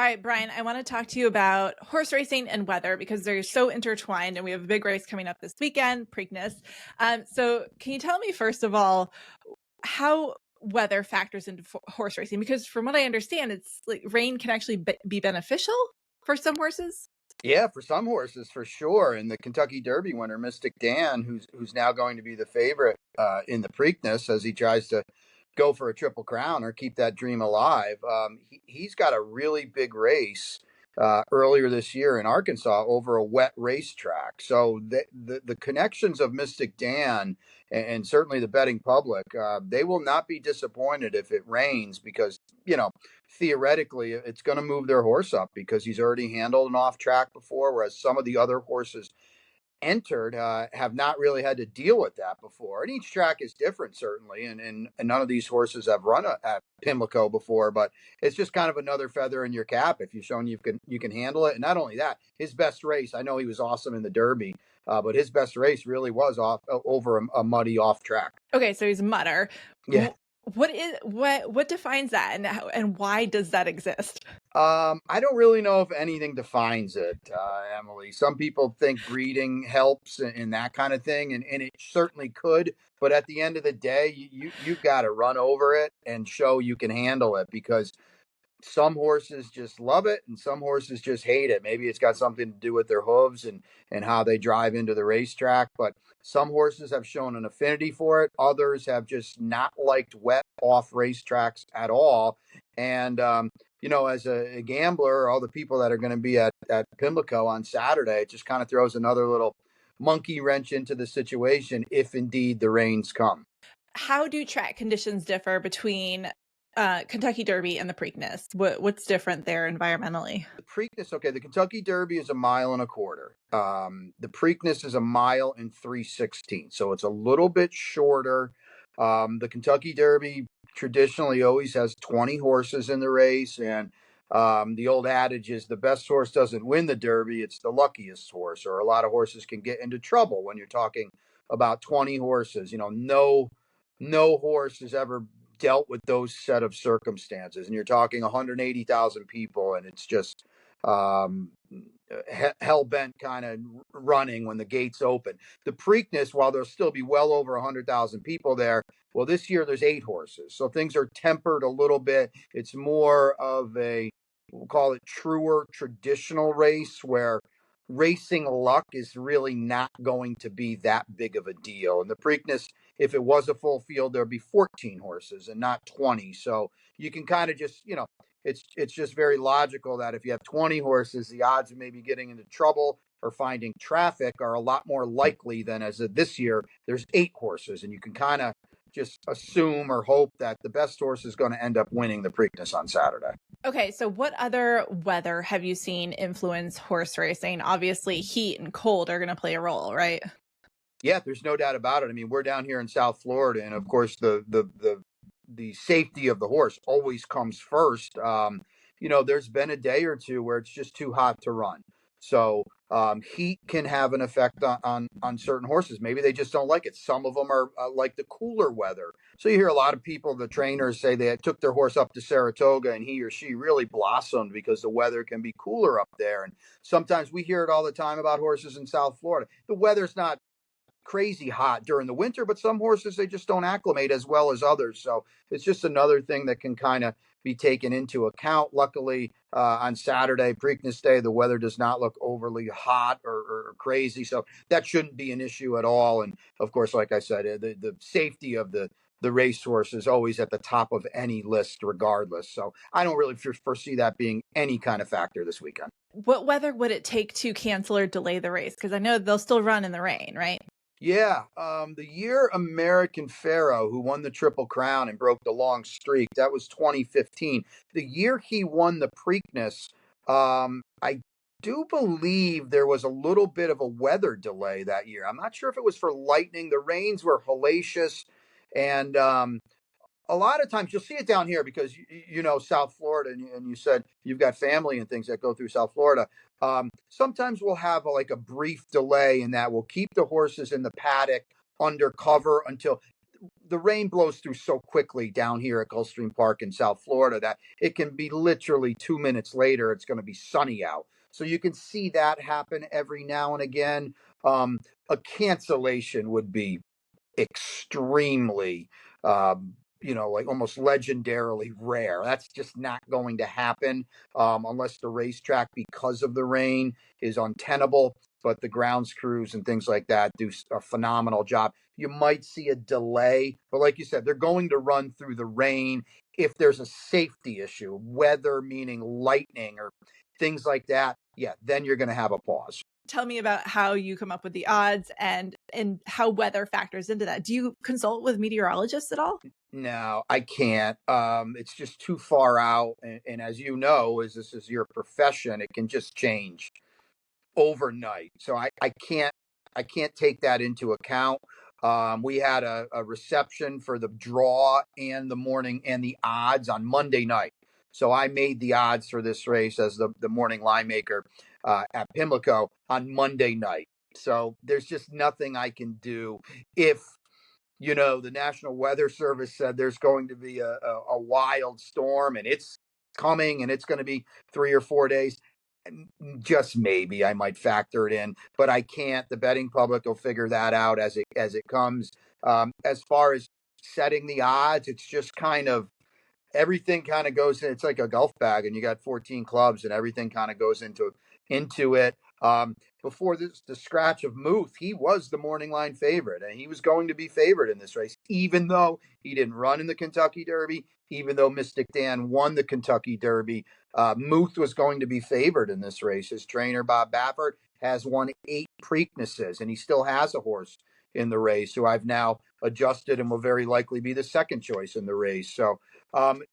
All right, Brian, I want to talk to you about horse racing and weather because they're so intertwined, and we have a big race coming up this weekend, Preakness. So can you tell me, first of all, how weather factors into horse racing? Because from what I understand, it's like rain can actually be beneficial for some horses. Yeah, for some horses, for sure. And the Kentucky Derby winner, Mystic Dan, who's now going to be the favorite in the Preakness as he tries to go for a triple crown or keep that dream alive. He's got a really big race earlier this year in Arkansas over a wet racetrack. So the connections of Mystic Dan and certainly the betting public, they will not be disappointed if it rains because, you know, theoretically it's going to move their horse up because he's already handled an off track before, whereas some of the other horses entered have not really had to deal with that before. And each track is different, certainly, and none of these horses have run at Pimlico before, but it's just kind of another feather in your cap if you've shown you can handle it. And not only that, his best race, I know he was awesome in the Derby, but his best race really was off over a muddy off track. Okay, so he's a mutter. Yeah. What defines that, and why does that exist? I don't really know if anything defines it, Emily. Some people think breeding helps and that kind of thing, and it certainly could. But at the end of the day, you've got to run over it and show you can handle it because some horses just love it and some horses just hate it. Maybe it's got something to do with their hooves and how they drive into the racetrack. But some horses have shown an affinity for it. Others have just not liked wet off racetracks at all. And, as a gambler, all the people that are going to be at Pimlico on Saturday, it just kind of throws another little monkey wrench into the situation if indeed the rains come. How do track conditions differ between Kentucky Derby and the Preakness? What's different there environmentally? The Preakness, okay, the Kentucky Derby is 1.25 miles. The Preakness is 1.316 miles, so it's a little bit shorter. The Kentucky Derby traditionally always has 20 horses in the race, and the old adage is the best horse doesn't win the Derby; it's the luckiest horse. Or a lot of horses can get into trouble when you're talking about 20 horses. No horse has ever dealt with those set of circumstances, and you're talking 180,000 people, and it's just um, hell bent kind of running when the gates open. The Preakness, while there'll still be well over 100,000 people there, well, this year there's 8 horses, so things are tempered a little bit. It's more of we'll call it truer traditional race where racing luck is really not going to be that big of a deal. And the Preakness, if it was a full field, there'd be 14 horses and not 20. So you can kind of just, it's just very logical that if you have 20 horses, the odds of maybe getting into trouble or finding traffic are a lot more likely than as of this year, there's 8 horses. And you can kind of just assume or hope that the best horse is going to end up winning the Preakness on Saturday. Okay, so what other weather have you seen influence horse racing? Obviously, heat and cold are going to play a role, right? Yeah, there's no doubt about it. I mean, we're down here in South Florida, and of course, the safety of the horse always comes first. There's been a day or two where it's just too hot to run, so heat can have an effect on certain horses. Maybe they just don't like it. Some of them are like the cooler weather. So you hear a lot of people, the trainers, say they took their horse up to Saratoga, and he or she really blossomed because the weather can be cooler up there. And sometimes we hear it all the time about horses in South Florida. The weather's not crazy hot during the winter, but some horses, they just don't acclimate as well as others. So it's just another thing that can kind of be taken into account. Luckily, on Saturday, Preakness Day, the weather does not look overly hot or crazy. So that shouldn't be an issue at all. And of course, like I said, the safety of the racehorse is always at the top of any list regardless. So I don't really foresee that being any kind of factor this weekend. What weather would it take to cancel or delay the race? Because I know they'll still run in the rain, right? Yeah, the year American Pharaoh, who won the Triple Crown and broke the long streak, that was 2015. The year he won the Preakness, I do believe there was a little bit of a weather delay that year. I'm not sure if it was for lightning. The rains were hellacious, and a lot of times you'll see it down here because you know South Florida, and you said you've got family and things that go through South Florida. Sometimes we'll have like a brief delay in that we'll keep the horses in the paddock under cover until the rain blows through so quickly down here at Gulfstream Park in South Florida that it can be literally 2 minutes later, it's going to be sunny out. So you can see that happen every now and again. Um, a cancellation would be extremely, like almost legendarily rare. That's just not going to happen unless the racetrack, because of the rain, is untenable. But the grounds crews and things like that do a phenomenal job. You might see a delay, but like you said, they're going to run through the rain. If there's a safety issue, weather meaning lightning or things like that, yeah, then you're going to have a pause. Tell me about how you come up with the odds and how weather factors into that. Do you consult with meteorologists at all? No, I can't. It's just too far out, and as you know, as this is your profession, it can just change overnight. So I can't take that into account. We had a reception for the draw and the morning and the odds on Monday night. So I made the odds for this race as the morning line maker at Pimlico on Monday night. So there's just nothing I can do. If the National Weather Service said there's going to be a wild storm and it's coming and it's going to be 3 or 4 days, just maybe I might factor it in, but I can't. The betting public will figure that out as it comes. As far as setting the odds, it's just kind of everything kind of goes in. It's like a golf bag, and you got 14 clubs, and everything kind of goes into it. Before this, the scratch of Muth, he was the morning line favorite, and he was going to be favored in this race, even though he didn't run in the Kentucky Derby, even though Mystic Dan won the Kentucky Derby. Muth was going to be favored in this race. His trainer, Bob Baffert, has won 8 Preaknesses, and he still has a horse in the race who I've now adjusted and will very likely be the second choice in the race. So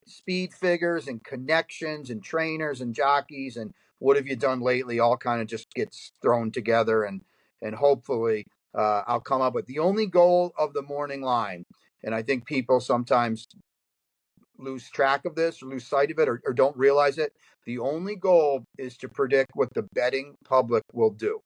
speed figures and connections and trainers and jockeys and what have you done lately all kind of just gets thrown together, and hopefully I'll come up with the only goal of the morning line. And I think people sometimes lose track of this or lose sight of it or don't realize it. The only goal is to predict what the betting public will do.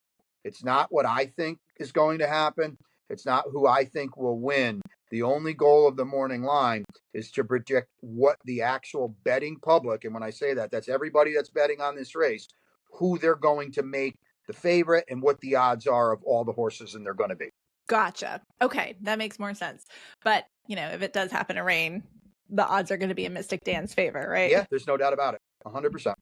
It's not what I think is going to happen. It's not who I think will win. The only goal of the morning line is to predict what the actual betting public, and when I say that, that's everybody that's betting on this race, who they're going to make the favorite and what the odds are of all the horses and they're going to be. Gotcha. Okay, that makes more sense. But, if it does happen to rain, the odds are going to be in Mystic Dan's favor, right? Yeah, there's no doubt about it. 100%.